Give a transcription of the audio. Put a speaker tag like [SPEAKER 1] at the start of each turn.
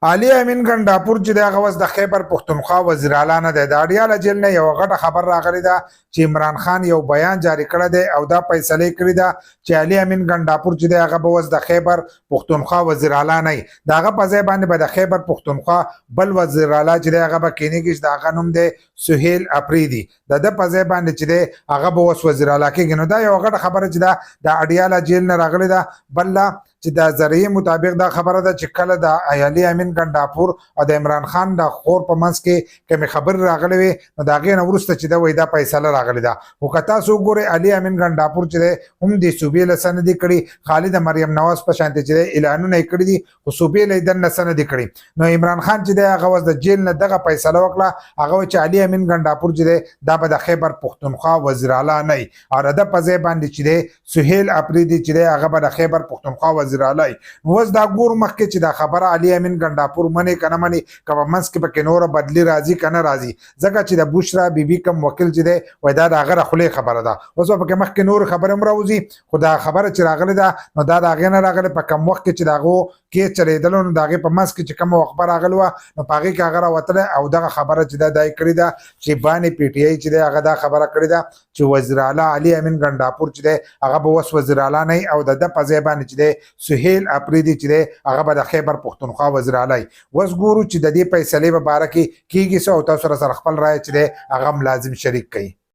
[SPEAKER 1] علي امین ګنداپور چې د غوس د خیبر پښتونخوا وزیر اعلی نه د اډیاله جیل نه یو غټه خبر راغلی دا چې عمران خان یو بیان جاری کړی دی او دا فیصله کړی دا چې علي امین ګنداپور چې د هغه بوس د خیبر پښتونخوا وزیر اعلی نه داغه په ځای باندې به د خیبر پښتونخوا بل وزیر اعلی چې د هغه به کینیږي دا غنوم دی سهیل اپریدي د په ځای باندې چې د هغه بوس وزیر اعلی کې نو دا یو غټه خبره چې دا د اډیاله جیل نه راغلی دا بل چې د ذریعه مطابق دا خبره ده چې کله د علي امین ګنداپور او د عمران خان د خور په منځ کې کوم خبر راغلی وي نو دا غي نورسته چې دا وای دا فیصله راغلی ده او کتا سو ګوره علي امین ګنداپور چې هم د صوبې لسنه دي کړي خالد مریم نواز په شانته چې اعلانونه کړی دي خو صوبې لیدن لسنه دي کړي نو عمران خان چې د غوز د جیل نه دغه فیصله وکړه هغه چې علي امین ګنداپور چې دا به د خیبر پښتونخوا وزیر اعلی نه او د په ځای باندې چې سهیل اپریدي چې هغه به د خیبر پښتونخوا وزیر اعلی وز دا ګور مخکې چې دا خبره علي امین ګنداپور منی کنه منی کبه منس کې پکې نور بدلی راځي کنه راځي ځکه چې د بشرا بیبي کم وکیل چې دی وای دا د هغه خله خبره ده اوس پکې مخکې نور خبره مراوزي خدا خبره چې راغله ده نو دا د هغه نه راغله په کم وخت کې چې داغو کې چریدل نو داغه په منس کې چې کوم خبر راغلو نو پاګه کې هغه وتله او دغه خبره چې دا دای کړی ده چې باندې پی ټی آی چې هغه دا خبره کړی ده چې وزیر اعلی علي امین ګنداپور چې دی هغه به وس وزیر اعلی نه او د په ځای باندې چې دی سهیل اپریدي چې هغه به د خیبر پښتونخوا وزیر اعلی وس ګورو چې د دې فیصلې په اړه کې کیږي او تاسو سره خپل رائے چې هغه لازم شریک کړئ